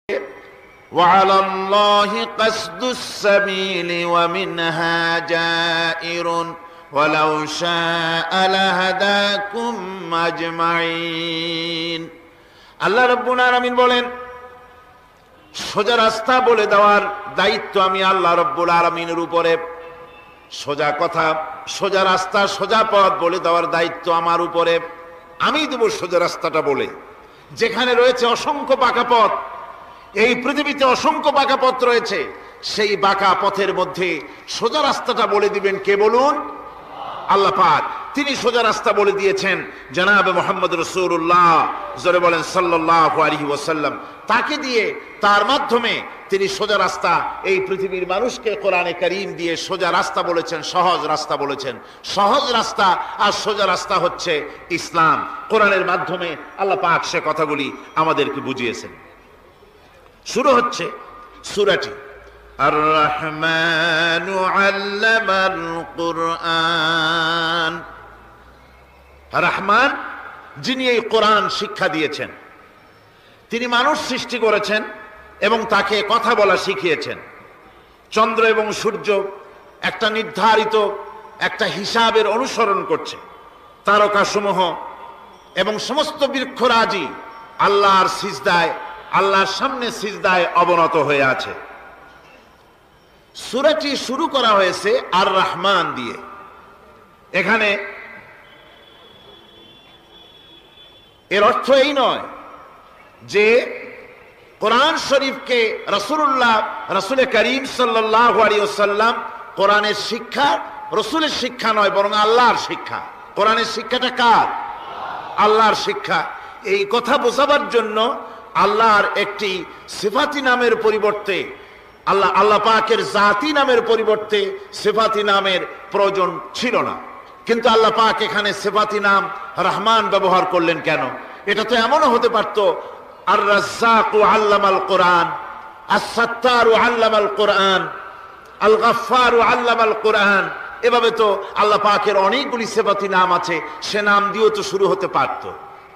وعلى الله قصد السبيل ومنها جائر ولو شاء لهداكم أجمعين। আল্লাহ রাব্বুল আলামিন বলেন, সোজা রাস্তা বলে দেওয়ার দায়িত্ব আমি আল্লাহ রাব্বুল আলামিনের উপরে। সোজা কথা, সোজা রাস্তা, সোজা পথ বলে দেওয়ার দায়িত্ব আমার উপরে। আমি দেব সোজা রাস্তাটা বলে। যেখানে রয়েছে অসংখ্য বাঁকা পথ, এই পৃথিবীতে অসংখ্য বাঁকা পথ রয়েছে, সেই বাঁকা পথের মধ্যে সোজা রাস্তাটা বলে দিবেন কে বলুন? আল্লাহ পাক। তিনি সোজা রাস্তা বলে দিয়েছেন জনাবে মুহাম্মদ রাসূলুল্লাহ, জোরে বলেন সাল্লাল্লাহু আলাইহি ওয়াসাল্লাম। তাকে দিয়ে, তার মাধ্যমে তিনি সোজা রাস্তা এই পৃথিবীর মানুষকে কোরআনে কারীম দিয়ে সোজা রাস্তা বলেছেন, সহজ রাস্তা বলেছেন। সহজ রাস্তা আর সোজা রাস্তা হচ্ছে ইসলাম। কোরআনের মাধ্যমে আল্লাহ পাক সে কথাগুলি আমাদেরকে বুঝিয়েছেন। শুরু হচ্ছে সূরাটি আর রহমানু আল্লামাল কুরআন। রহমান, যিনি এই কোরআন শিক্ষা দিয়েছেন। তিনি মানুষ সৃষ্টি করেছেন এবং তাকে কথা বলা শিখিয়েছেন। চন্দ্র এবং সূর্য একটা নির্ধারিত একটা হিসাবের অনুসরণ করছে। তারকাসমূহ এবং সমস্ত বৃক্ষরাজি আল্লাহর সিজদায়, আল্লাহর সামনে সিজদায় অবনত হয়ে আছে। সূরাটি শুরু করা হয়েছে আর রহমান দিয়ে। এখানে এর অর্থ এই নয় যে কোরআন শরীফকে রাসূল করিম সাল্লাল্লাহু আলাইহি ওয়াসাল্লাম কোরআনের শিক্ষা রাসূলের শিক্ষা নয়, বরং আল্লাহর শিক্ষা। কোরআনের শিক্ষাটা কার? আল্লাহর শিক্ষা। এই কথা বোঝাবার জন্য আল্লাহর একটি সিফাতি নামের পরিবর্তে, আল্লাহ পাকের জাতি নামের পরিবর্তে সিফাতি নামের প্রয়োজন ছিল না। কিন্তু আল্লাহ পাক এখানে সিফাতি নাম রহমান ব্যবহার করলেন কেন? এটা তো এমনও হতে পারত আর রাজ্জাকু আল্লামাল কোরআন, আস-সাত্তারু আল্লামাল কোরআন, আল গাফফারু আল্লামাল কোরআন। এভাবে তো আল্লাহ পাকের অনেকগুলি সিফাতি নাম আছে, সে নাম দিয়েও তো শুরু হতে পারত।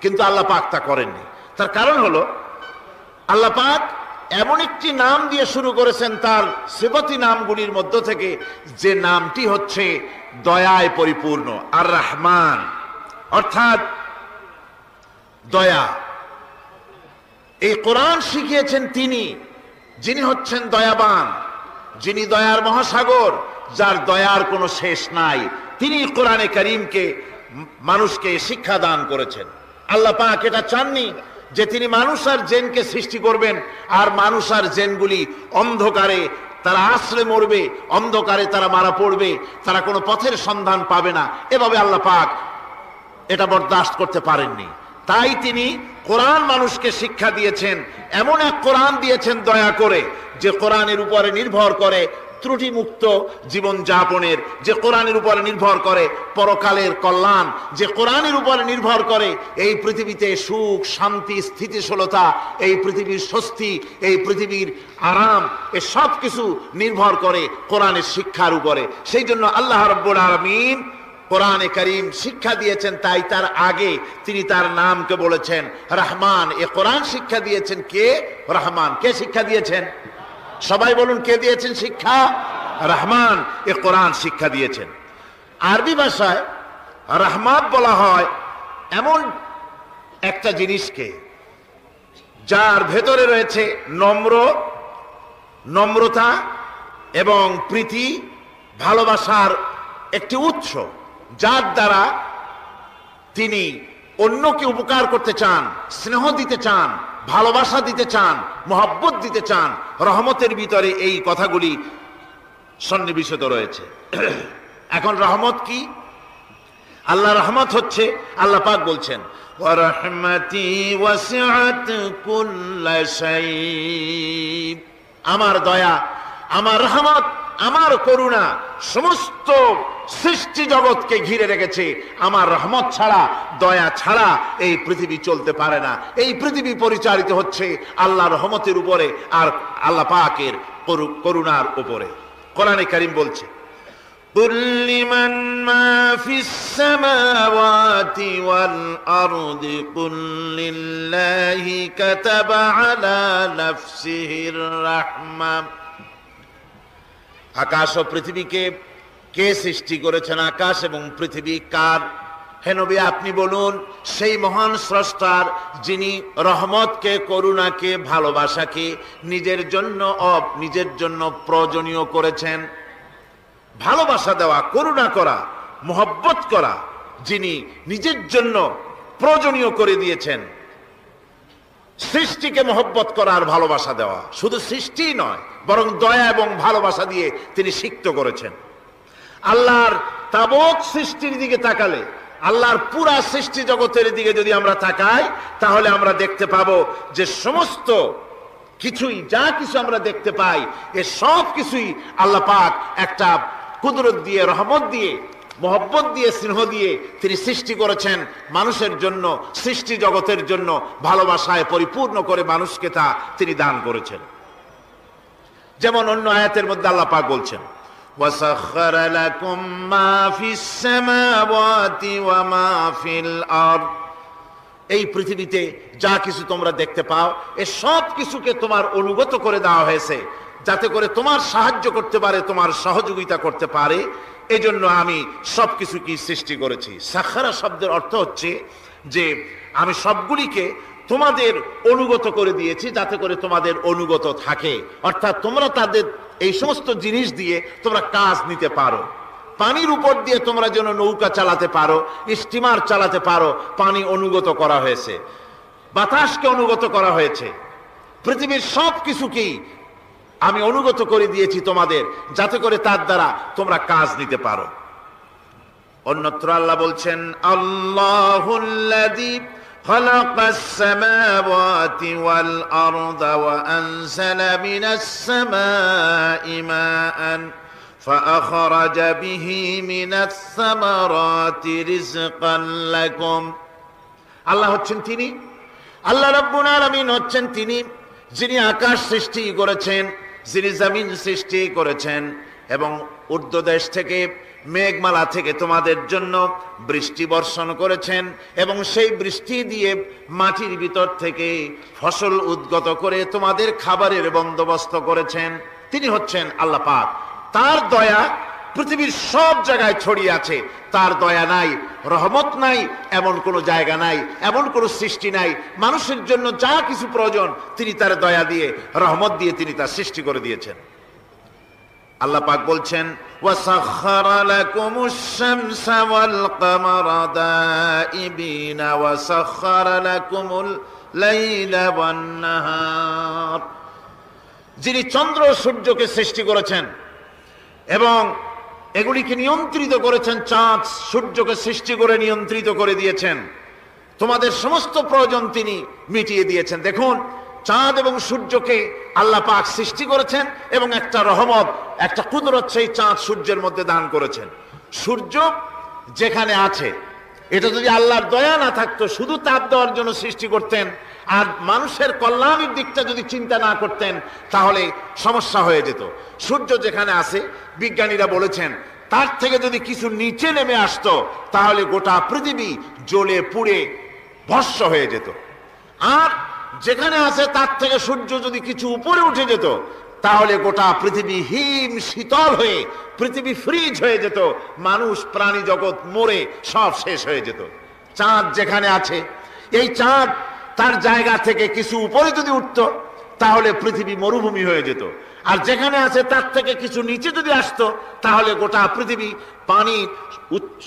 কিন্তু আল্লাহ পাক তা করেননি। তার কারণ হলো আল্লাহ পাক এমন একটি নাম দিয়ে শুরু করেছেন তার সিফাতি নামগুলির মধ্য থেকে, যে নামটি হচ্ছে দয়ায় পরিপূর্ণ, আর রহমান, অর্থাৎ দয়া। এই কোরআন শিখিয়েছেন তিনি, যিনি হচ্ছেন দয়াবান, যিনি দয়ার মহাসাগর, যার দয়ার কোনো শেষ নাই। তিনি কোরআনে কারীমকে মানুষকে শিক্ষা দান করেছেন। আল্লাহ পাক এটা চাননি যে তিনি মানুষ আর জিনকে সৃষ্টি করবেন আর মানুষ আর জিনগুলি অন্ধকারে তারা আশ্রে মরবে, অন্ধকারে তারা মারা পড়বে, তারা কোনো পথের সন্ধান পাবে না। এভাবে আল্লাহ পাক এটা বরদাস্ত করতে পারেননি। তাই তিনি কোরআন মানুষকে শিক্ষা দিয়েছেন, এমন এক কোরআন দিয়েছেন দয়া করে, যে কোরআনের উপরে নির্ভর করে ত্রুটিমুক্ত জীবন যাপনের, যে কোরআনের উপরে নির্ভর করে পরকালের কল্যাণ, যে কোরআনের উপরে নির্ভর করে এই পৃথিবীতে সুখ, শান্তি, স্থিতিশীলতা, এই পৃথিবীর স্বস্তি, এই পৃথিবীর আরাম, এ সব কিছু নির্ভর করে কোরআনের শিক্ষার উপরে। সেই জন্য আল্লাহ রাব্বুল আলামিন কোরআনে কারীম শিক্ষা দিয়েছেন। তাই তার আগে তিনি তার নামকে বলেছেন রহমান। এ কোরআন শিক্ষা দিয়েছেন কে? রহমান। কে শিক্ষা দিয়েছেন? সবাই বলুন, কে দিয়েছেন শিক্ষা? রহমান। এ কোরআন শিক্ষা দিয়েছেন। আরবি ভাষায় রহমান বলা হয় এমন একটা জিনিসকে যার ভেতরে রয়েছে নম্রতা এবং প্রীতি, ভালোবাসার একটি উৎস, যার দ্বারা তিনি অন্যকে উপকার করতে চান, স্নেহ দিতে চান, ভালোবাসা দিতে চান, মহব্বত দিতে চান। রহমতের ভিতরে এই কথাগুলি সন্নিবেশিত রয়েছে। এখন রহমত কি? আল্লাহ রহমত হচ্ছে, আল্লাহ পাক বলছেন ওয়া রাহমাতি ওয়াসিআত কুল্লা শাই। আমার দয়া, আমার রহমত, আমার করুণা সমস্ত সৃষ্টি জগৎকে ঘিরে রেখেছে। আমার রহমত ছাড়া, দয়া ছাড়া এই পৃথিবী চলতে পারে না। এই পৃথিবী পরিচালিত হচ্ছে আল্লাহর রহমতের উপরে আর আল্লাহ পাকের করুণার উপরে। কোরআনে কারীম বলছে কুল লিমান মা ফিস সামাওয়াতি ওয়াল আরদি কুল লিল্লাহি কাতাবা আলা নাফসিহির রাহমা। আকাশ ও পৃথিবীকে কে সৃষ্টি করেছেন? আকাশ এবং পৃথিবী কার? হে নবী, আপনি বলুন, সেই মহান স্রষ্টার, যিনি রহমতকে, করুণাকে, ভালোবাসাকে নিজের জন্য প্রয়োজনীয় করেছেন। ভালোবাসা দেওয়া, করুণা করা, মোহব্বত করা, যিনি নিজের জন্য প্রয়োজনীয় করে দিয়েছেন। সৃষ্টিকে মোহব্বত করা আর ভালোবাসা দেওয়া, শুধু সৃষ্টি নয়, বরং দয়া এবং ভালোবাসা দিয়ে তিনি সিক্ত করেছেন। আল্লাহর তাবৎ সৃষ্টির দিকে তাকালে, আল্লাহর পুরা সৃষ্টি জগতের দিকে যদি আমরা তাকাই, তাহলে আমরা দেখতে পাবো যে সমস্ত কিছুই, যা কিছু আমরা দেখতে পাই, এ সব কিছুই আল্লাহ পাক একটা কুদরত দিয়ে, রহমত দিয়ে, মোহব্বত দিয়ে, স্নেহ দিয়ে তিনি সৃষ্টি করেছেন মানুষের জন্য, সৃষ্টি জগতের জন্য। ভালোবাসায় পরিপূর্ণ করে মানুষকে তা তিনি দান করেছেন। যেমন অন্য আয়াতের মধ্যে আল্লাহ পাক বলছেন, وَسَخَّرَ لَكُم مَّا فِي السَّمَاوَاتِ وَمَا فِي الْأَرْضِ। এই পৃথিবীতে যা কিছু তোমরা দেখতে পাও, এ সব কিছুকে তোমার অনুগত করে দেওয়া হয়েছে, যাতে করে তোমার সাহায্য করতে পারে, তোমার সহযোগিতা করতে পারে। এজন্য আমি সবকিছু কি সৃষ্টি করেছি। সাখারা শব্দের অর্থ হচ্ছে যে আমি সবগুলিকে তোমাদের অনুগত করে দিয়েছি, যাতে করে তোমাদের অনুগত থাকে, অর্থাৎ তোমরা তাদের এই সমস্ত জিনিস দিয়ে তোমরা কাজ নিতে পারো। পানির উপর দিয়ে তোমরা যেন নৌকা চালাতে পারো, স্টিমার চালাতে পারো, পানি অনুগত করা হয়েছে, বাতাসকে অনুগত করা হয়েছে। পৃথিবীর সব কিছুকেই আমি অনুগত করে দিয়েছি তোমাদের, যাতে করে তার দ্বারা তোমরা কাজ নিতে পারো। অন্যত্র আল্লাহ বলছেন, আল্লাহুল্লাযী খালাকাস সামাওয়াতি ওয়াল আরদা ওয়া আনজালা মিনাস সামাই মাআন ফাআখরাজা বিহি মিনাস সামারাতি রিজকান লাকুম। আল্লাহ হচ্ছেন তিনি, আল্লাহ রাব্বুল আলামিন হচ্ছেন তিনি, যিনি আকাশ সৃষ্টি করেছেন, যিনি জমিন সৃষ্টি করেছেন, এবং ঊর্ধ্বদেশ থেকে, মেঘমালা থেকে তোমাদের জন্য বৃষ্টি বর্ষণ করেছেন, এবং সেই বৃষ্টি দিয়ে মাটির ভিতর থেকে ফসল উদ্গত করে তোমাদের খাবারের বন্দোবস্ত করেছেন। তিনি হচ্ছেন আল্লাহ পাক। তার দয়া পৃথিবীর সব জায়গায় ছড়িয়ে আছে। তার দয়া নাই, রহমত নাই, এমন কোনো জায়গা নাই, এমন কোনো সৃষ্টি নাই। মানুষের জন্য যা কিছু প্রয়োজন, তিনি তার দয়া দিয়ে, রহমত দিয়ে তিনি তা সৃষ্টি করে দিয়েছেন। আল্লাহ পাক বলছেন, ওয়াসাখখারা লাকুমুশ শামসা ওয়াল কামারা দাইবিনা ওয়াসাখখারা লাকুমুল লাইলা ওয়ান নাহার। যিনি চন্দ্র সূর্যকে সৃষ্টি করেছেন এবং এগুলিকে নিয়ন্ত্রিত করেছেন, চাঁদ সূর্যকে সৃষ্টি করে নিয়ন্ত্রিত করে দিয়েছেন, তোমাদের সমস্ত প্রয়োজন তিনি মিটিয়ে দিয়েছেন। দেখুন, চাঁদ এবং সূর্যকে আল্লাহ পাক সৃষ্টি করেছেন এবং একটা রহমত, একটা কুদরত সেই চাঁদ সূর্যের মধ্যে দান করেছেন। সূর্য যেখানে আছে, এটা যদি আল্লাহর দয়া না থাকতো, শুধু তাপ দেওয়ার জন্য সৃষ্টি করতেন আর মানুষের কল্যাণের দিকটা যদি চিন্তা না করতেন, তাহলে সমস্যা হয়ে যেত। সূর্য যেখানে আছে, বিজ্ঞানীরা বলেছেন, তার থেকে যদি কিছু নিচে নেমে আসতো, তাহলে গোটা পৃথিবী জ্বলে পুড়ে ভস্ম হয়ে যেত। আর যেখানে আছে তার থেকে সূর্য যদি কিছু উপরে উঠে যেত, তাহলে গোটা পৃথিবী হিম শীতল হয়ে, পৃথিবী ফ্রিজ হয়ে যেত, মানুষ প্রাণী জগৎ মরে সব শেষ হয়ে যেত। চাঁদ যেখানে আছে, এই চাঁদ তার জায়গা থেকে কিছু উপরে যদি উঠত, তাহলে পৃথিবী মরুভূমি হয়ে যেত। আর যেখানে আছে তার থেকে কিছু নিচে যদি আসতো, তাহলে গোটা পৃথিবী পানি,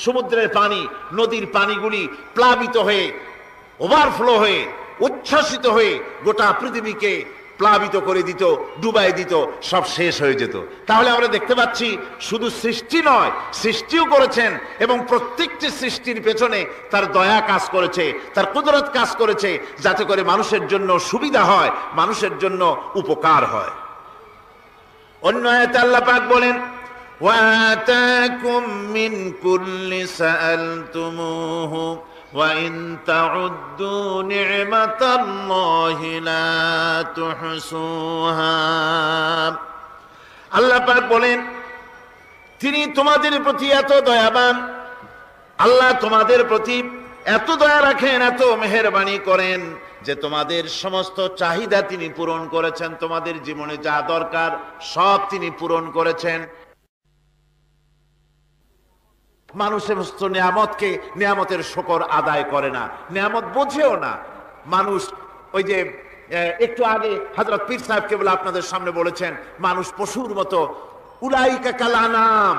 সমুদ্রের পানি, নদীর পানিগুলি প্লাবিত হয়ে, ওভারফ্লো হয়ে, উচ্ছ্বসিত হয়ে গোটা পৃথিবীকে প্লাবিত করে দিত, ডুবাই দিত, সব শেষ হয়ে যেত। তাহলে আমরা দেখতে পাচ্ছি, শুধু সৃষ্টি নয়, সৃষ্টিও করেছেন এবং প্রত্যেকটি সৃষ্টির পেছনে তার দয়া কাজ করেছে, তার কুদরত কাজ করেছে, যাতে করে মানুষের জন্য সুবিধা হয়, মানুষের জন্য উপকার হয়। অন্য আয়াতে আল্লাহ পাক বলেন, ওয়াতাকুম মিন কুল্লি সাআলতুমুহু ওয়া ইন তাউদ্দু নি'মাতাল্লাহি লা তুহসুহা। আল্লাহ পাক বলেন, তিনি তোমাদের প্রতি এত দয়াবান, আল্লাহ তোমাদের প্রতি এত দয়া রাখেন, এত মেহেরবানি করেন যে তোমাদের সমস্ত চাহিদা তিনি পূরণ করেছেন। তোমাদের জীবনে যা দরকার সব তিনি পূরণ করেছেন। মানুষ সমস্ত নিয়ামতকে, নিয়ামতের শুকর আদায় করে না, নিয়ামত বোঝেও না মানুষ। ওই যে একটু আগে হযরত পীর সাহেব কেবল আপনাদের সামনে বলেছেন, মানুষ পশুর মতো, উলাইকা কাল আনাম,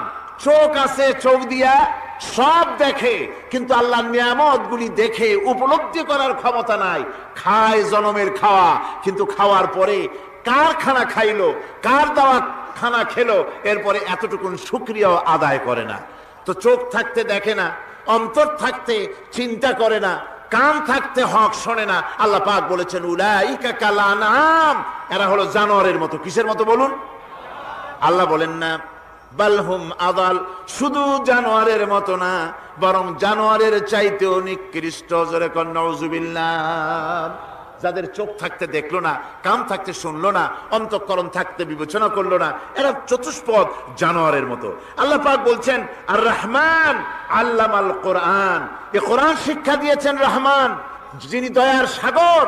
চোখ আছে, চোখ দিয়া সব দেখে, কিন্তু আল্লাহর নিয়ামত গুলি দেখে উপলব্ধি করার ক্ষমতা নাই। খায় জনমের খাওয়া, কিন্তু খাওয়ার পরে কার খানা খাইলো, কার দেওয়া খানা খেলো, এরপরে এতটুকুন শুকরিয়াও আদায় করে না। তো চোখ থাকতে দেখে না, অন্তর থাকতে চিন্তা করে না, কান থাকতে হক শোনে না। আল্লাহ পাক বলেছেন উলাইকা কাল আনাম, এরা হলো জানোয়ারের মতো। কিসের মতো বলুন? আল্লাহ বলেন না বালহুম আদাল, শুধু জানোয়ারের মতো না, বরং জানোয়ারের চাইতেও নিকৃষ্ট। জোরে কোন নাউজুবিল্লাহ। যাদের চোখ থাকতে দেখলো না, কান থাকতে শুনলো না, অন্তঃকরণ থাকতে বিবেচনা করলো না, এরা চতুষ্পদ জানোয়ারের মতো। আল্লাহ পাক বলছেন আর রহমান আল্লামাল কোরআন, এই কোরআন শিক্ষা দিয়েছেন রহমান, যিনি দয়ার সাগর,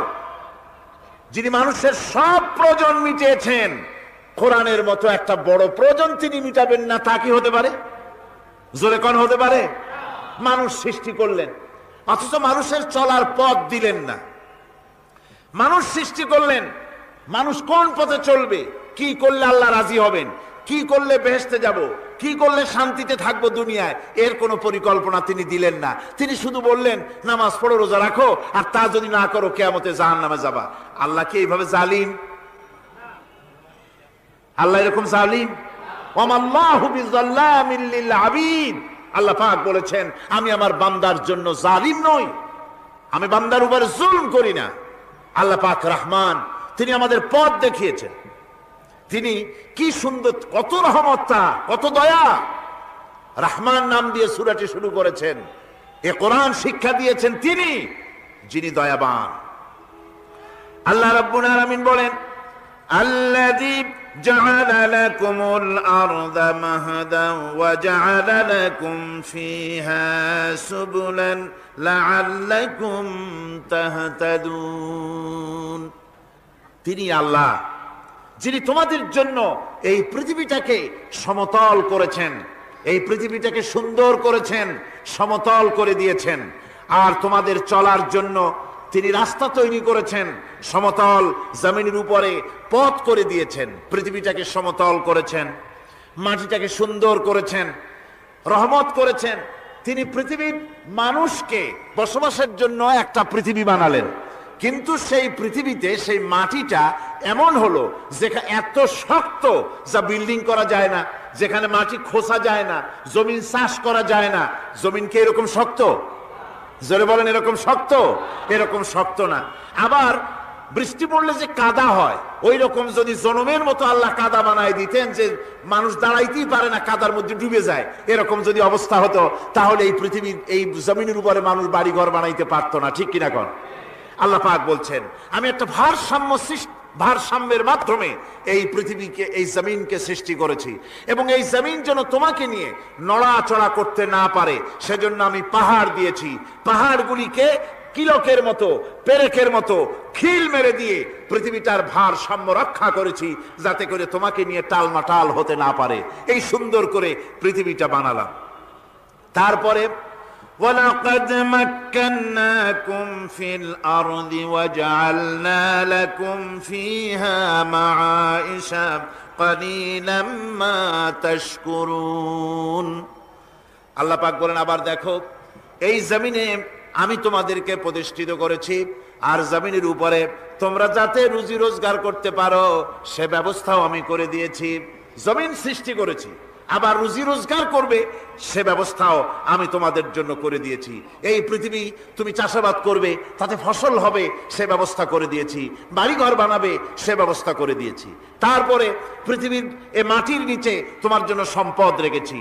যিনি মানুষের সব প্রয়োজন মিটিয়েছেন। কোরআনের মতো একটা বড় প্রয়োজন তিনি মিটাবেন না, তা কি হতে পারে? জোরে কোন হতে পারে? মানুষ সৃষ্টি করলেন, অথচ মানুষের চলার পথ দিলেন না। মানুষ সৃষ্টি করলেন, মানুষ কোন পথে চলবে, কি করলে আল্লাহ রাজি হবেন, কি করলে বেহেশতে যাব, কি করলে শান্তিতে থাকবো দুনিয়ায়, এর কোনো পরিকল্পনা তিনি দিলেন না। তিনি শুধু বললেন নামাজ পড়ো, রোজা রাখো, আর তা যদি না করো কিয়ামতে জাহান্নামে যাবা। আল্লাহ কি এইভাবে জালিম? আল্লাহ এরকম জালিম? ওয়ামাল্লাহু বিযাল্লামিল লিল আবিদ। আল্লাহ পাক বলেছেন আমি আমার বান্দার জন্য জালিম নই, আমি বান্দার উপর জুলম করি না। আল্লাহ পাক রহমান, তিনি আমাদের পথ দেখিয়েছেন। তিনি কি সুন্দর, কত রহমত, কত দয়া। রহমান নাম দিয়ে সূরাটি শুরু করেছেন। এ কোরআন শিক্ষা দিয়েছেন তিনি, যিনি দয়াবান। আল্লাহ রাব্বুল আলামিন বলেন আল্লাযী জাআলা লাকুমুল আরদা মাহদান ওয়া জাআলা লাকুম ফীহা সুবুলান লাআল্লাকুম তাহতাদুন। তিনি আল্লাহ যিনি তোমাদের জন্য এই পৃথিবীটাকে সমতল করেছেন, এই পৃথিবীটাকে সুন্দর করেছেন, সমতল করে দিয়েছেন। আর তোমাদের চলার জন্য তিনি রাস্তা তৈরি করেছেন, সমতল জমিনের উপরে পথ করে দিয়েছেন, পৃথিবীটাকে সমতল করেছেন, মাটিটাকে সুন্দর করেছেন, রহমত করেছেন। তিনি পৃথিবীর মানুষকে বসবাসের জন্য একটা পৃথিবী বানালেন, কিন্তু সেই পৃথিবীতে সেই মাটিটা এমন হলো যেখানে এত শক্ত যা বিল্ডিং করা যায় না, যেখানে মাটি খোসা যায় না, জমিন চাষ করা যায় না। জমিনকে এরকম শক্ত? জোরে বলেন এরকম শক্ত? এরকম শক্ত না। আবার বৃষ্টি পড়লে যে কাদা হয়, ওই রকম যদি জনমের মতো আল্লাহ কাদা বানায় দিতেন যে মানুষ দাঁড়াইতেই পারে না, কাদার মধ্যে ডুবে যায়, এরকম যদি অবস্থা হতো, তাহলে এই পৃথিবীর এই জমিনের উপরে মানুষ বাড়ি ঘর বানাইতে পারতো না। ঠিক কিনা কন? আল্লাহ পাক বলছেন আমি একটা ভারসাম্যের মাধ্যমে এই পৃথিবীকে, এই জমিনকে সৃষ্টি করেছি, এবং এই জমিন যেন তোমাকে নিয়ে নড়াচড়া করতে না পারে সেজন্য আমি পাহাড় দিয়েছি। পাহাড়গুলিকে কিলকের মতো, পেরেকের মতো খিল মেরে দিয়ে পৃথিবীটার ভারসাম্য রক্ষা করেছি, যাতে করে তোমাকে নিয়ে টালমাটাল হতে না পারে। এই সুন্দর করে পৃথিবীটা বানালাম। তারপরে وَلَقَدْ مَكَّنَّاكُمْ فِي الْأَرْضِ وَجَعَلْنَا لَكُمْ فِيهَا مَعَائِشَ قَلِيلًا مَا تَشْكُرُونَ। আল্লাহ পাক বলেন আবার দেখো, এই জমিনে আমি তোমাদেরকে প্রতিষ্ঠিত করেছি, আর জমিনের উপরে তোমরা যাতে রুজি রোজগার করতে পারো সে ব্যবস্থাও আমি করে দিয়েছি। জমিন সৃষ্টি করেছি, আবার রুজি রোজগার করবে সে ব্যবস্থাও আমি তোমাদের জন্য করে দিয়েছি। এই পৃথিবী তুমি চাষাবাদ করবে, তাতে ফসল হবে সে ব্যবস্থা করে দিয়েছি, বাড়িঘর বানাবে সে ব্যবস্থা করে দিয়েছি। তারপরে পৃথিবীর এ মাটির নিচে তোমার জন্য সম্পদ রেখেছি,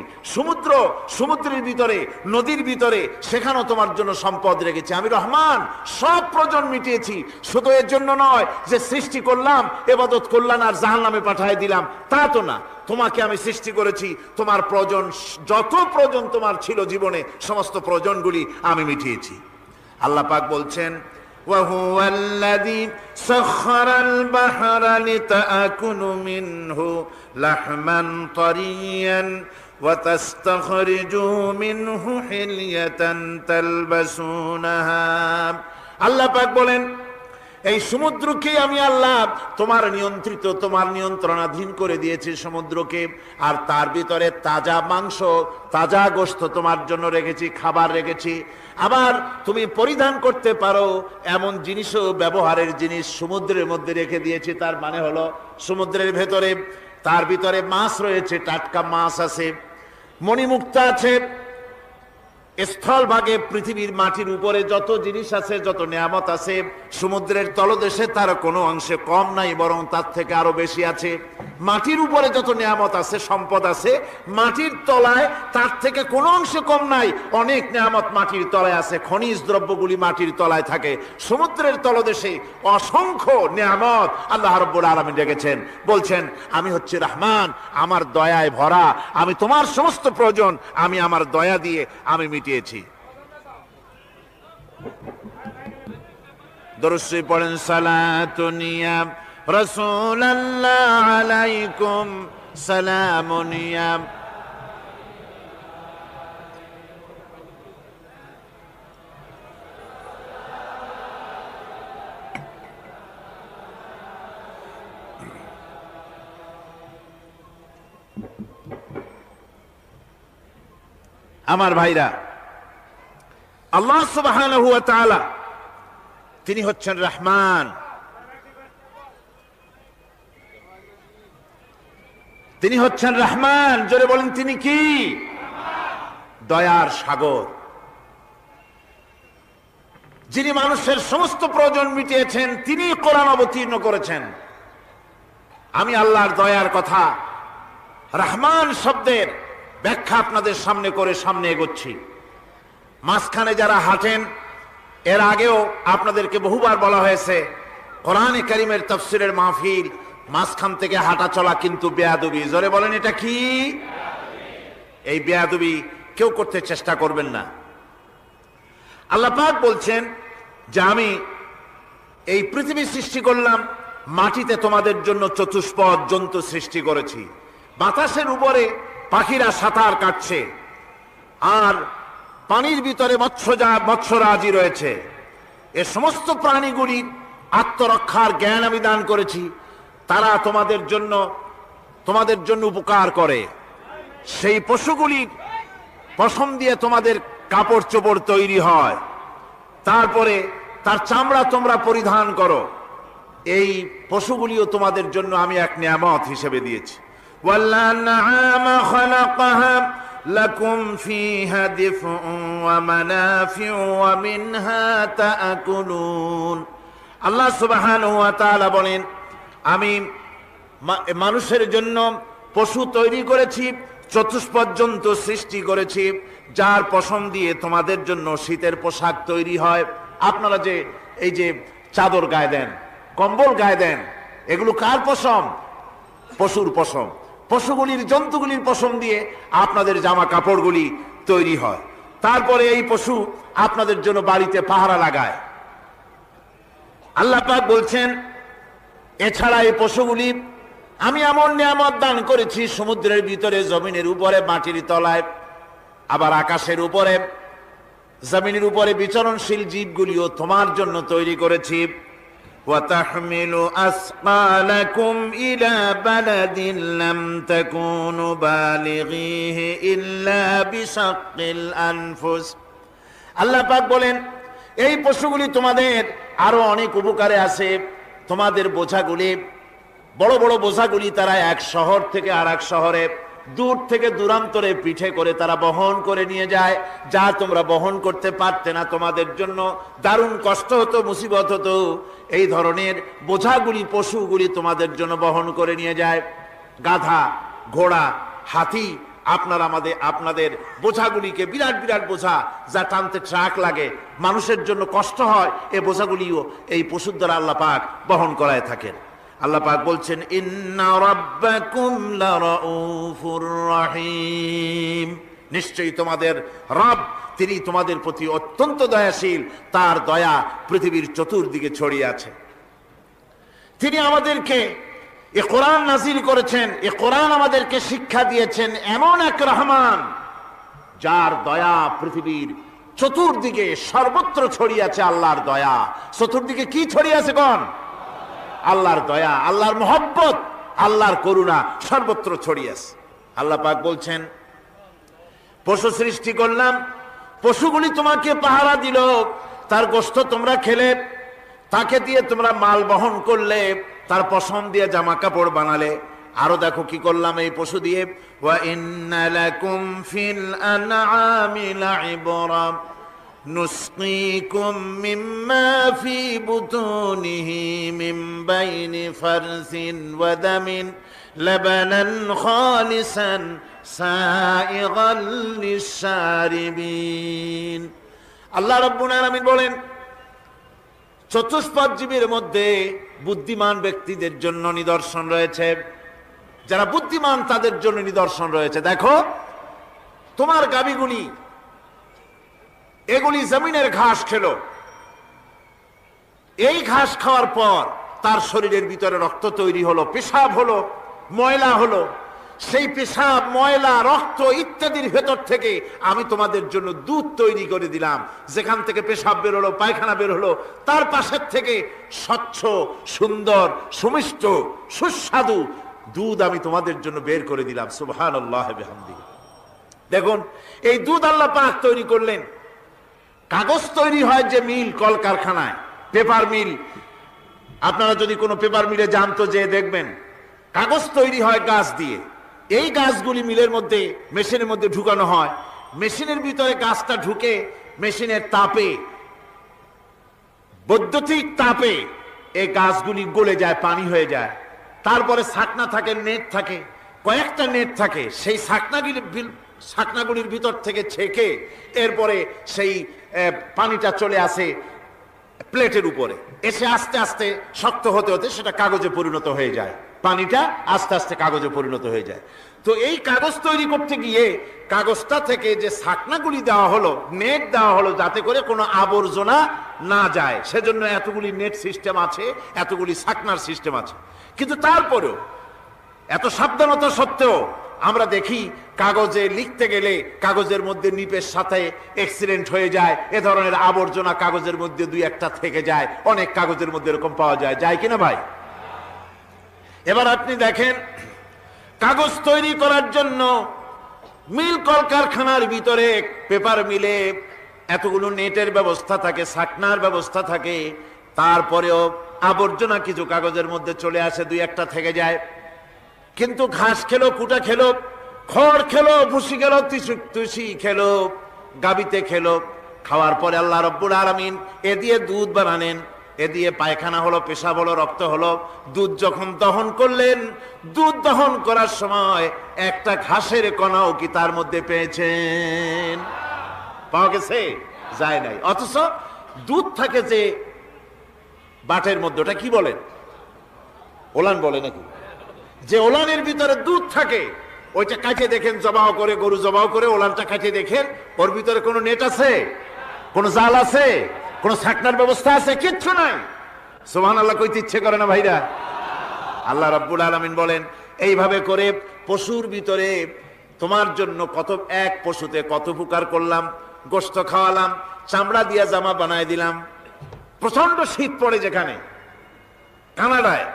সমুদ্রের ভিতরে, নদীর ভিতরে, সেখানেও তোমার জন্য সম্পদ রেখেছি। আমি রহমান, সব প্রয়োজন মিটিয়েছি। শুধু এর জন্য নয় যে সৃষ্টি করলাম, ইবাদত করলাম আর জাহান্নামে পাঠিয়ে দিলাম, তা তো না। তোমাকে আমি সৃষ্টি করেছি, তোমার প্রয়োজন যত প্রয়োজন তোমার ছিল জীবনে সমস্ত প্রয়োজনগুলি আমি মিটিয়েছি। আল্লাহ পাক বলছেন وهو الذي سخر البحر لتأكلوا منه لحما طريا وتستخرجوا منه حلية تلبسونها। আল্লাহ পাক বলেন এই সমুদ্রকে আমি আল্লাহ তোমার নিয়ন্ত্রিত, তোমার নিয়ন্ত্রণাধীন করে দিয়েছি সমুদ্রকে, আর তার ভিতরে তাজা মাংস, তাজা গোশত তোমার জন্য রেখেছি, খাবার রেখেছি। আবার তুমি পরিধান করতে পারো এমন জিনিসও, ব্যবহারের জিনিস সমুদ্রের মধ্যে রেখে দিয়েছি। তার মানে হলো সমুদ্রের ভেতরে, তার ভিতরে মাছ রয়েছে, টাটকা মাছ আছে, মণিমুক্তা আছে। স্থলভাগে পৃথিবীর মাটির উপরে যত জিনিস আছে, যত নিয়ামত আছে, সমুদ্রের তলদেশে তার কোনো অংশে কম নাই, বরং তার থেকে আরো বেশি আছে। মাটির উপরে যত নিয়ামত আছে, সম্পদ আছে, মাটির তলায় তার থেকে কোনো অংশে কম নাই, অনেক নিয়ামত মাটির তলায় আছে। খনিজ দ্রব্যগুলি মাটির তলায় থাকে। সমুদ্রের তলদেশে অসংখ্য নিয়ামত আল্লাহ রাব্বুল আলামিন রেখেছেন। বলছেন আমি হচ্ছে রহমান, আমার দয়ায় ভরা, আমি তোমার সমস্ত প্রয়োজন আমি আমার দয়া দিয়ে আমি মিটিয়েছি। দরুদ শরীফ পড়েন সালাতুন ইয়া রাসূলুল্লাহ আলাইকুম সালামুন ইয়া। আমার ভাইরা, আল্লাহ সুবহানাহু ওয়া তাআলা তিনি হচ্ছেন রহমান, তিনি হচ্ছেন রহমান। জোরে বলেন তিনি কি? দয়ার সাগর, যিনি মানুষের সমস্ত প্রয়োজন মিটিয়েছেন, তিনি কোরআন অবতীর্ণ করেছেন। আমি আল্লাহর দয়ার কথা, রহমান শব্দের ব্যাখ্যা আপনাদের সামনে করে সামনে এগোচ্ছি। মাঝখানে যারা হাঁটেন, এর আগেও আপনাদেরকে বহুবার বলা হয়েছে, কোরআনে কারীমের তাফসীরের মাহফিল, মাঝখান থেকে হাঁটা চলা কিন্তু বেয়াদবি। জোরে বলেন এটা কি? এই বেয়াদবি কেউ করতে চেষ্টা করবেন না। আল্লাহ পাক বলছেন যে আমি এই পৃথিবী সৃষ্টি করলাম, মাটিতে তোমাদের জন্য চতুষ্পদ জন্তু সৃষ্টি করেছি, বাতাসের উপরে পাখিরা সাঁতার কাটছে, আর পানির ভিতরে মৎস্যরাজি রয়েছে। এ সমস্ত প্রাণীগুলির আত্মরক্ষার জ্ঞান আমি দান করেছি, তারা তোমাদের জন্য উপকার করে। সেই পশুগুলির পশম দিয়ে তোমাদের কাপড় চোপড় তৈরি হয়, তারপরে তার চামড়া তোমরা পরিধান করো। এই পশুগুলিও তোমাদের জন্য আমি এক নিয়ামত হিসেবে দিয়েছি। والأنعام خلقها لكم فيها دفء ومنافع ومنها تأكلون। আল্লাহ সুবহানাহু ওয়া তাআলা বলেন আমি মানুষের জন্য পশু তৈরি করেছি, চতুষ্পদ জন্তু সৃষ্টি করেছি, যার পশম দিয়ে তোমাদের জন্য শীতের পোশাক তৈরি হয়। আপনারা যে এই যে চাদর গায়ে দেন, কম্বল গায়ে দেন, এগুলো কার পশম? পশুর পশম। পশুগুলির, জন্তুগুলির পশম দিয়ে আপনাদের জামা কাপড়গুলি তৈরি হয়। তারপরে এই পশু আপনাদের জন্য বাড়িতে পাহারা লাগায়। আল্লাহ পাক বলছেন এছাড়া এই পশুগুলি আমি এমন নিয়ামত দান করেছি, সমুদ্রের ভিতরে, জমিনের উপরে, মাটির তলায়, আবার আকাশের উপরে, জমিনের উপরে বিচরণশীল জীবগুলিও তোমার জন্য তৈরি করেছি। وَتَحْمِلُ أَثْقَالَكُمْ إِلَى بَلَدٍ لَمْ تَكُونُوا بَالِغِيهِ إِلَّا بِشَقِّ الْأَنفُسِ। আল্লাহ পাক বলেন এই পশুগুলি তোমাদের আরো অনেক উপকারে আছে। তোমাদের বোঝাগুলি, বড় বড় বোঝাগুলি তারা এক শহর থেকে আর এক শহরে, দূর থেকে দূরান্তরে পিঠে করে তারা বহন করে নিয়ে যায়, যা তোমরা বহন করতে পারতে না। তোমাদের জন্য দারুণ কষ্ট হতো, মুসিবত হতো। এই ধরনের বোঝাগুলি, পশুগুলি তোমাদের জন্য বহন করে নিয়ে যায়। গাধা, ঘোড়া, হাতি, আপনাদের বোঝাগুলিকে, বিরাট বিরাট বোঝা যা টানতে ট্রাক লাগে, মানুষের জন্য কষ্ট হয়, এই বোঝাগুলিও এই পশুর দ্বারা আল্লাহ পাক বহন করায় থাকেন। আল্লাহ পাক বলছেন ইন্না রাব্বাকুম লারাউফুর রহিম, নিশ্চয়ই তোমাদের রব তিনি তোমাদের প্রতি অত্যন্ত দয়াশীল, তার দয়া পৃথিবীর চতুর্দিকে ছড়িয়ে আছে। তিনি আমাদেরকে এ কোরআন নাযিল করেছেন, এ কোরআন আমাদেরকে শিক্ষা দিয়েছেন এমন এক রহমান যার দয়া পৃথিবীর চতুর্দিকে সর্বত্র ছড়িয়ে আছে। আল্লাহর দয়া চতুর্দিকে কি ছড়িয়ে আছে কোন? আল্লাহর দয়া, আল্লাহর মহব্বত, আল্লাহর করুণা সর্বত্র ছড়িয়ে আছে। আল্লাহ পাক বলছেন পশু সৃষ্টি করলাম, পশুগুলি তোমাকে পাহারা দিল, তার গোশত তোমরা খেলে, তাকে দিয়ে তোমরা মাল বহন করলে, তার পশম দিয়ে জামা কাপড় বানালে। আরো দেখো কি করলাম এই পশু দিয়ে, ওয়া ইন্না লাকুম ফিল আনআমি লাইবরা নুসকিকুম মিম্মা ফি বুতুনিহি মিন বাইনি ফারসিন ওয়া দামিন লাবানান খালিসান সাইগাল লিশারিবিন। আল্লাহ রাব্বুল আলামিন বলেন চতুষ্পদ জীবের মধ্যে বুদ্ধিমান ব্যক্তিদের জন্য নিদর্শন রয়েছে, যারা বুদ্ধিমান তাদের জন্য নিদর্শন রয়েছে। দেখো তোমার গাভীগুলি এগুলি জমিনের ঘাস খেলো, এই ঘাস খাওয়ার পর তার শরীরের ভিতরে রক্ত তৈরি হলো, পেশাব হলো, ময়লা হলো। সেই পেশাব, ময়লা, রক্ত ইত্যাদির ভেতর থেকে আমি তোমাদের জন্য দুধ তৈরি করে দিলাম। যেখান থেকে পেশাব বের হলো, পায়খানা বের হলো, তার পাশের থেকে স্বচ্ছ, সুন্দর, সুমিষ্ট, সুস্বাদু দুধ আমি তোমাদের জন্য বের করে দিলাম। সুবহানাল্লাহ বিহামদিহি। দেখুন এই দুধ আল্লাহ পাক তৈরি করলেন। কাগজ তৈরি হয় যে মিল, কলকারখানায়, পেপার মিল, আপনারা যদি কোনো পেপার মিলে যান তো যে দেখবেন কাগজ তৈরি হয় গাছ দিয়ে। এই গাছগুলি মিলের মধ্যে, মেশিনের মধ্যে ঢুকানো হয়। মেশিনের ভিতরে গাছটা ঢুকে মেশিনের তাপে, বৈদ্যুতিক তাপে এই গাছগুলি গলে যায়, পানি হয়ে যায়। তারপরে ছাকনা থাকে, নেট থাকে, কয়েকটা নেট থাকে। সেই ছাকনাগুলির ভিতর থেকে ছেঁকে এরপরে সেই পানিটা চলে আসে প্লেটের উপরে, এসে আস্তে আস্তে শক্ত হতে হতে সেটা কাগজে পরিণত হয়ে যায়। পানিটা আস্তে আস্তে কাগজে পরিণত হয়ে যায়। তো এই কাগজ তৈরি করতে গিয়ে কাগজটা থেকে যে ছাকনাগুলি দেওয়া হলো, নেট দেওয়া হলো, যাতে করে কোনো আবর্জনা না যায়, সেজন্য এতগুলি নেট সিস্টেম আছে, এতগুলি ছাকনার সিস্টেম আছে। কিন্তু তারপরেও এত সাবধানতা সত্ত্বেও আমরা দেখি কাগজে লিখতে গেলে কাগজের মধ্যে নিপের সাথে অ্যাক্সিডেন্ট হয়ে যায়, এ ধরনের আবর্জনা কাগজের মধ্যে দুই একটা থেকে যায়। অনেক কাগজের মধ্যে এরকম পাওয়া যায় কিনা ভাই? এবার আপনি দেখেন কাগজ তৈরি করার জন্য মিল কলকারখানার ভিতরে, পেপার মিলে এতগুলো নেটের ব্যবস্থা থাকে, ছাকনার ব্যবস্থা থাকে। তারপরেও আবর্জনা কিছু কাগজের মধ্যে চলে আসে, দুই একটা থেকে যায়। কিন্তু ঘাস খেলো, কুটা খেলো, খড় খেলো, ভুসি খেলো, তুষি খেলো, গাবিতে খেলো, খাওয়ার পরে আল্লাহ রাব্বুল আলামিন এ দিয়ে দুধ বানালেন। এ দিয়ে পায়খানা হলো, পেশাব হলো, রক্ত হলো। দুধ যখন দহন করলেন, দুধ দহন করার সময় একটা ঘাসের কণাও কি তার মধ্যে পেয়েছেন? পাওয়া গেছে? যায় নাই। অথচ দুধ থাকে যে বাটের মধ্যে, ওটা কি বলেন? ওলান বলে নাকি? যে ওলানের ভিতরে দুধ থাকে, ওইটা কাটে দেখেন, জবাও করে, গরু জবাও করে ওলানটা কাটে দেখেন, ওর ভিতরে কোনো নেট আছে, কোনো জাল আছে, কোন ছাকনার ব্যবস্থা আছে? কিচ্ছু নাই। সুবহানাল্লাহ কইতে ইচ্ছে করে না ভাইরা? আল্লাহ রাব্বুল আলামিন বলেন এইভাবে করে পশুর ভিতরে তোমার জন্য কত, এক পশুতে কত উপকার করলাম। গোশত খাওয়ালাম, চামড়া দিয়া জামা বানায় দিলাম। প্রচন্ড শীত পড়ে যেখানে, কানাডায়,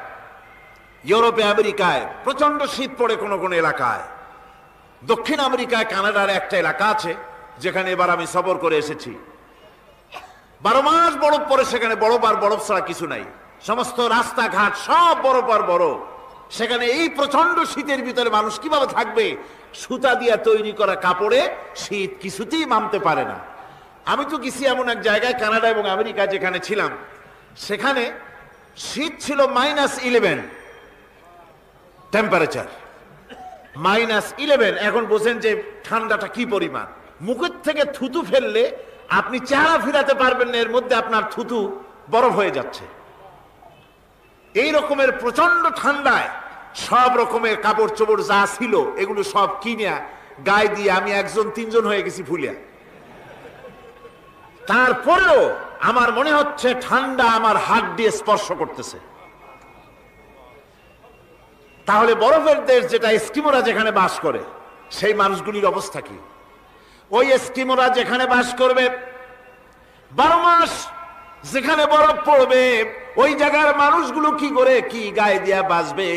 ইউরোপে, আমেরিকায় প্রচন্ড শীত পড়ে কোন কোন এলাকায়। দক্ষিণ আমেরিকায় কানাডার একটা এলাকা আছে যেখানে এবার আমি সফর করে এসেছি। 12 মাস বরফ পড়ে সেখানে, বরফ আর বরফ ছাড়া কিছু নাই। সমস্ত রাস্তাঘাট সব বরফ আর বরফ। সেখানে এই প্রচন্ড শীতের ভিতরে মানুষ কিভাবে থাকবে? সুতা দিয়ে তৈরি করা কাপড়ে শীত কিছুতেই মানতে পারে না। আমি তো গেছি এমন এক জায়গায়, কানাডা এবং আমেরিকা যেখানে ছিলাম, সেখানে শীত ছিল -11 টেম্পারেচার, -11। এখন বোঝেন যে ঠান্ডাটা কি পরিমাণ। মুখের থেকে থুতু ফেললে আপনি চেহারা ফিরাতে পারবেন না, এর মধ্যে আপনার থুতু বরফ হয়ে যাচ্ছে। এই রকমের প্রচন্ড ঠান্ডায় সব রকমের কাপড় চোপড় যা ছিল এগুলো সব কিনে গায়ে দিয়ে আমি 1-3 হয়ে গেছি ফুলিয়া। তারপরেও আমার মনে হচ্ছে ঠান্ডা আমার হাত দিয়ে স্পর্শ করতেছে। তাহলে বরফের দেশ যেটা এস্কিমোরা যেখানে বাস করে সেই মানুষগুলির অবস্থা কি? ওই এস্কিমোরা যেখানে বাস করবে 12 মাস যেখানে বরফ পড়বে ওই জায়গার মানুষগুলো কি করে কি গায়ে দিয়া বাঁচবে?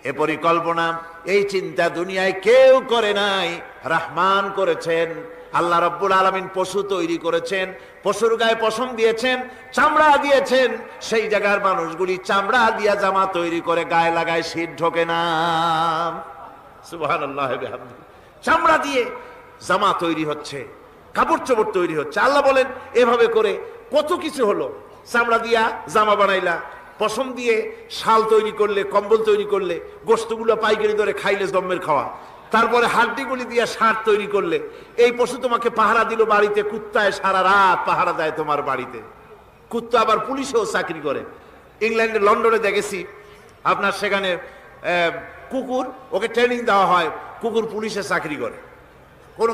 এ পরিকল্পনা এই চিন্তা দুনিয়ায় কেউ করে নাই, রহমান করেছেন। আল্লাহ রাব্বুল আলামিন পশু তৈরি করেছেন, পশুর গায়ে পশম দিয়েছেন, চামড়া দিয়েছেন। সেই জায়গার মানুষগুলি চামড়া দিয়া জামা তৈরি করে গায়ে লাগায়, শীত ঢোকে না। সুবহানাল্লাহ বিহামদিহি। চামড়া দিয়ে জামা তৈরি হচ্ছে, কাপড় চোপড় তৈরি হচ্ছে। আল্লাহ বলেন এভাবে করে কত কিছু হলো। চামড়া দিয়া জামা বানাইলা, পশম দিয়ে শাল তৈরি করলে, কম্বল তৈরি করলে, গোশতগুলো পাইকারি দরে খাইলে জম্মের খাওয়া। তারপরে হাড্ডিগুলি দিয়ে সার তৈরি করলে। এই পশু তোমাকে পাহারা দিল বাড়িতে, কুত্তায় সারা রাত পাহারা দেয় তোমার বাড়িতে। কুত্তা আবার পুলিশেও চাকরি করে। ইংল্যান্ডে, লন্ডনে দেখেছি আপনার সেখানে কুকুর, ওকে ট্রেনিং দেওয়া হয়, কুকুর পুলিশে চাকরি করে।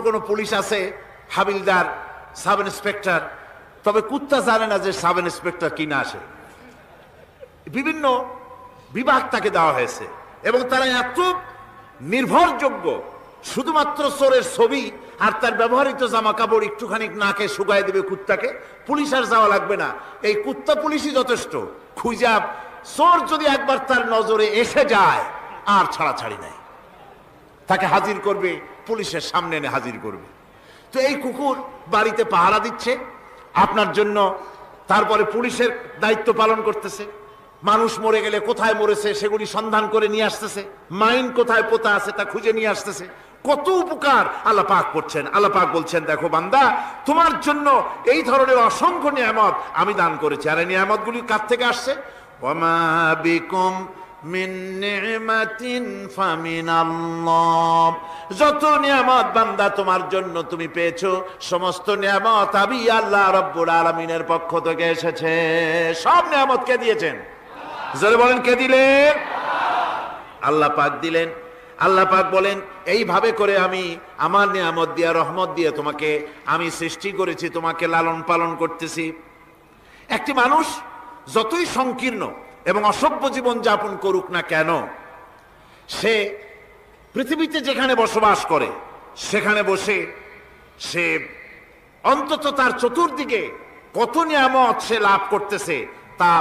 কোন পুলিশ আছে হাবিলদার, সাব ইন্সপেক্টর, তবে কুত্তা জানে না যে সাব ইন্সপেক্টর কিনা আসে। বিভিন্ন বিভাগ তাকে দেওয়া হয়েছে এবং তারা এত নির্ভরযোগ্য, শুধুমাত্র চোরের ছবি আর তার ব্যবহৃত জামা কাপড় একটুখানি নাকে শুকায় দেবে কুত্তাকে, পুলিশ আর যাওয়া লাগবে না। এই কুত্তা পুলিশই যথেষ্ট। খুঁজা চোর যদি একবার তার নজরে এসে যায় আর ছাড়াছাড়ি নাই, তাকে হাজির করবে, পুলিশের সামনে এনে হাজির করবে। তো এই কুকুর বাড়িতে পাহারা দিচ্ছে আপনার জন্য, তারপরে পুলিশের দায়িত্ব পালন করতেছে। মানুষ মরে গেলে কোথায় মরেছে সেগুলি সন্ধান করে নিয়ে আসতেছে, মাইন কোথায় পোতা আছে তা খুঁজে নিয়ে আসতেছে। কত উপকার আল্লাহ পাক করছেন। আল্লাহ পাক বলছেন, দেখো বান্দা, তোমার জন্য এই ধরনের অসংখ্য নিয়ামত আমি দান করেছি। আর এই নিয়ামতগুলি কার থেকে আসছে? ওয়ামা বিকুম মিন নি'মাতিন ফামিনাল্লাহ। যত নিয়ামত বান্দা তোমার জন্য তুমি পেয়েছো, সমস্ত নিয়ামত আমি আল্লাহ রাব্বুল আলামিনের পক্ষ থেকে এসেছে। সব নিয়ামত কে দিয়েছেন? জোরে বলেন, কে দিলেন? আল্লাহ পাক দিলেন। আল্লাহ পাক বলেন, এইভাবে করে আমি আমার নিয়ামত দিয়ে, রহমত দিয়ে তোমাকে আমি সৃষ্টি করেছি, তোমাকে লালন পালন করতেছি। একটি মানুষ যতই সংকীর্ণ এবং অসভ্য জীবন যাপন করুক না কেন, সে পৃথিবীতে যেখানে বসবাস করে সেখানে বসে সে অন্তত তার চতুর্দিকে কত নিয়ামত সে লাভ করতেছে তা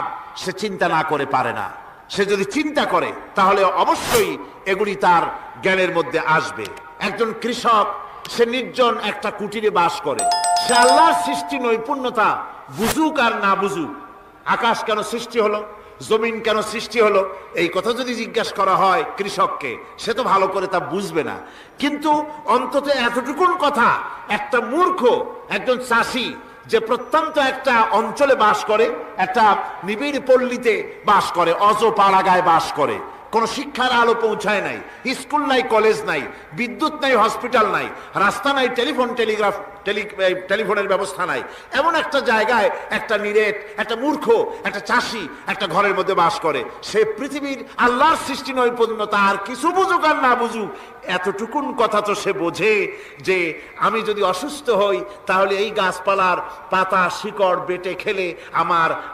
সে চিন্তা না করে পারে না। সে যদি চিন্তা করে তাহলে অবশ্যই এগুলি তার জ্ঞানের মধ্যে আসবে। একজন কৃষক, সে নির্জন একটা কুটিরে বাস করে। সে আল্লাহর সৃষ্টি নৈপুণ্যতা বুঝুক আর না বুঝুক, আকাশ কেন সৃষ্টি হলো, জমিন কেন সৃষ্টি হলো, এই কথা যদি জিজ্ঞাসা করা হয় কৃষককে, সে তো ভালো করে তা বুঝবে না। কিন্তু অন্তত এতটুকুন কথা একটা মূর্খ, একজন চাষি যে প্রত্যন্ত একটা অঞ্চলে বাস করে, একটা নিবিড় পল্লীতে বাস করে, অজপাড়াগায় বাস করে, কোনো শিক্ষার আলো পৌঁছায় নাই, স্কুল নাই, কলেজ নাই, বিদ্যুৎ নাই, হসপিটাল নাই, রাস্তা নাই, টেলিফোনের ব্যবস্থা নাই, এমন একটা জায়গায় একটা নিরেট, একটা মূর্খ, একটা চাষি একটা ঘরের মধ্যে বাস করে। সে পৃথিবীর আল্লাহর সৃষ্টি নৈপুণ্যতা আর কিছু বুঝুক আর না বুঝুক, এতটুকুন কথা তো সে বোঝে যে আমি যদি অসুস্থ হই তাহলে এই গাছপালার পাতা শিকড় বেটে খেলে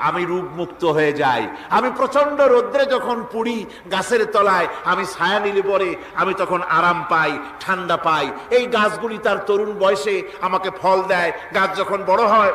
আমি রোগমুক্ত হয়ে যাই। আমি প্রচন্ড রোদ্রে যখন পুড়ি গাছের তলায়, আমি ছায়া নিলে পরে আমি তখন আরাম পাই, ঠান্ডা পাই। এই গাছগুলি তার তরুণ বয়সে আমাকে ফল দেয়, গাছ যখন বড় হয়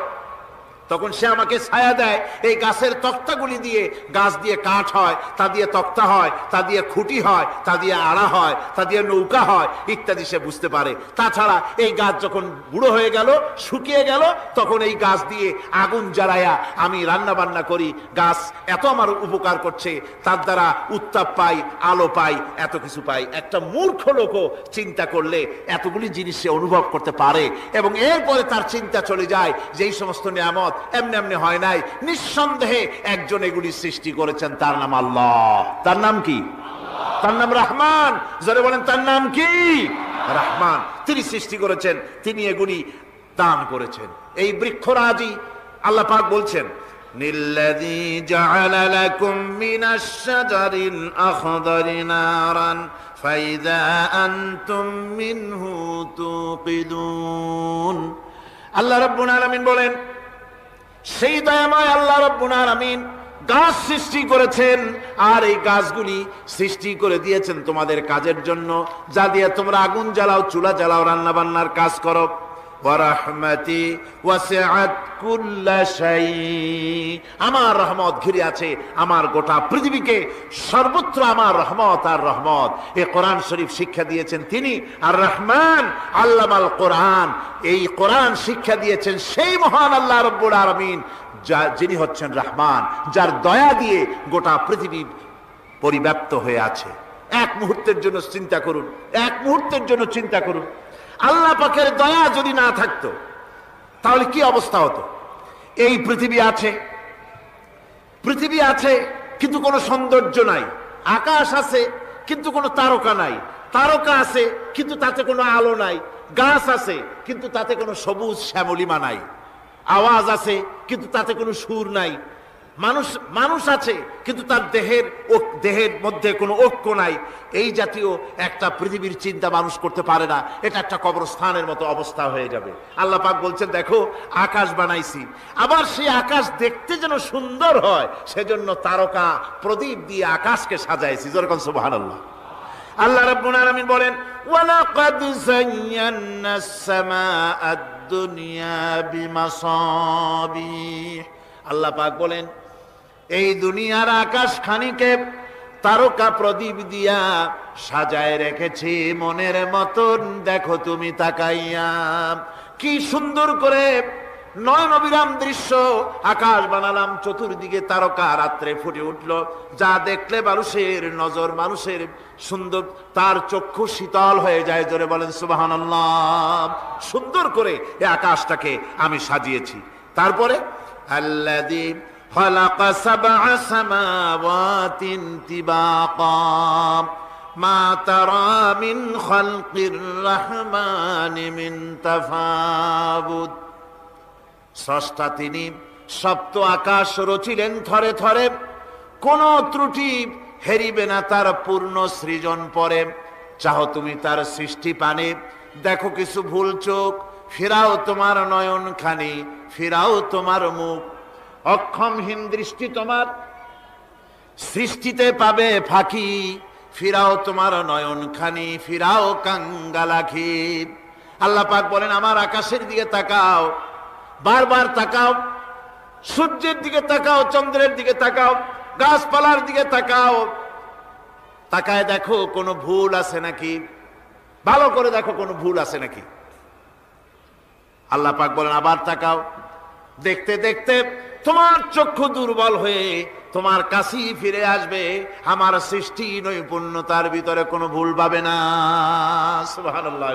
তখন সে আমাকে ছায়া দেয়। এই গাছের তক্তাগুলি দিয়ে, গাছ দিয়ে কাঠ হয়, তা দিয়ে তক্তা হয়, তা দিয়ে খুঁটি হয়, তা দিয়ে আড়া হয়, তা দিয়ে নৌকা হয় ইত্যাদি সে বুঝতে পারে। তাছাড়া এই গাছ যখন বুড়ো হয়ে গেল, শুকিয়ে গেল, তখন এই গাছ দিয়ে আগুন জ্বালায়া আমি রান্না বান্না করি। গাছ এত আমার উপকার করছে, তার দ্বারা উত্তাপ পাই, আলো পাই, এত কিছু পাই। একটা মূর্খ লোকও চিন্তা করলে এতগুলি জিনিস সে অনুভব করতে পারে এবং এরপরে তার চিন্তা চলে যায় যে এই সমস্ত নিয়ামত এমনি এমনি হয় নাই, নিঃসন্দেহে একজন এগুলি সৃষ্টি করেছেন, তার নাম আল্লাহ। তার নাম কি? তার নাম রহমান। যারা বলেন তার নাম কি? রহমান। তিনি সৃষ্টি করেছেন, তিনি এগুলি দান করেছেন। এই বৃক্ষরাজি আল্লাহ পাক বলছেন নিল্লাযী জাআলা লাকুম মিনাশ শাজারিল আখদারি নারান ফাইযা আনতুম মিনহু তুকিদুন। আল্লাহ রাব্বুল আলামিন বলেন, সেই দয়াময় আল্লাহ রাব্বুল আলামিন গাছ সৃষ্টি করেছেন, আর এই গাছগুলি সৃষ্টি করে দিয়েছেন তোমাদের কাজের জন্য, যা দিয়ে তোমরা আগুন জ্বালাও, চুলা জ্বালাও, রান্না বান্নার কাজ করো। ওয়া রাহমাতি ওয়াসিআত কুল্লা শাই, আমার রহমত ঘিরে আছে আমার গোটা পৃথিবীকে, সর্বত্র আমার রহমত আর রহমত। এই কোরআন শরীফ শিক্ষা দিয়েছেন তিনি, আর রহমান আল্লামাল কোরআন, এই কোরআন শিক্ষা দিয়েছেন সেই মহান আল্লাহ রাব্বুল আলামিন, যিনি হচ্ছেন রহমান, যার দয়া দিয়ে গোটা পৃথিবী পরিব্যাপ্ত হয়ে আছে। এক মুহূর্তের জন্য চিন্তা করুন, এক মুহূর্তের জন্য চিন্তা করুন, আল্লাহ পাকের দয়া যদি না থাকতো তাহলে কি অবস্থা হতো? এই পৃথিবী আছে কিন্তু কোনো সৌন্দর্য নাই, আকাশ আছে কিন্তু কোনো তারকা নাই, তারকা আছে কিন্তু তাতে কোনো আলো নাই, গাছ আছে কিন্তু তাতে কোনো সবুজ শ্যামলিমা নাই, আওয়াজ আছে কিন্তু তাতে কোনো সুর নাই, মানুষ আছে কিন্তু তার দেহের মধ্যে কোনো ঐক্য নাই। এই জাতীয় একটা পৃথিবীর চিন্তা মানুষ করতে পারে না, এটা একটা কবরস্থানের মতো অবস্থা হয়ে যাবে। আল্লাহ পাক বলছেন, দেখো আকাশ বানাইছি, আবার সেই আকাশ দেখতে যেন সুন্দর হয় সেজন্য তারকা প্রদীপ দিয়ে আকাশকে সাজাইছি। যেরকম সুবহানাল্লাহ। আল্লাহ রাব্বুল আলামিন বলেন, ওয়ালাকাদ যায়্যানাস সামাআদ দুনিয়া বিমাসাবিহ। আল্লাহ পাক বলেন, এই দুনিয়ার আকাশ খানিকে তারকা প্রদীপ দিয়া সাজায় রেখেছি মনের মতন, দেখো তুমি তাকাইয়া কি সুন্দর করে নয়ন অবিরাম দৃশ্য আকাশ বানালাম, চতুর্দিকে তারকা রাত্রে ফুটে উঠল, যা দেখলে মানুষের নজর, মানুষের সুন্দর, তার চক্ষু শীতল হয়ে যায়। জোরে বলেন সুবহানাল্লাহ। সুন্দর করে এই আকাশটাকে আমি সাজিয়েছি। তারপরে আল্লাযী খালাকা সাবআ সামাওয়াতিন তিবাকা মা তারা মিন খালকির রহমানি মিন তাফাবুত। স্রষ্টা তিনি সপ্ত আকাশ রচিলেন থরে থরে, কোন ত্রুটি হেরিবে না তার পূর্ণ সৃজন পরে। চাহো তুমি তার সৃষ্টি পানে, দেখো কিছু ভুল চোখ, ফিরাও তোমার নয়ন খানি, ফিরাও তোমার মুখ। অক্ষমহীন দৃষ্টি তোমার সৃষ্টিতে পাবে ফাঁকি, ফিরাও তোমার নয়ন খানি, ফিরাও কাঙ্গালাখি। আল্লাহ পাক বলেন, আমার আকাশের দিকে তাকাও, বারবার তাকাও, সূর্যের দিকে তাকাও, চন্দ্রের দিকে তাকাও, গাছপালার দিকে তাকাও, তাকায় দেখো কোনো ভুল আছে নাকি, ভালো করে দেখো কোনো ভুল আছে নাকি। আল্লাহ পাক বলেন, আবার তাকাও, দেখতে দেখতে তোমার চক্ষু দুর্বল হয়ে তোমার কাছেই ফিরে আসবে, আমার সৃষ্টি নৈপুণ্যতার ভিতরে কোনো ভুল পাবে না। সুবহানাল্লাহ।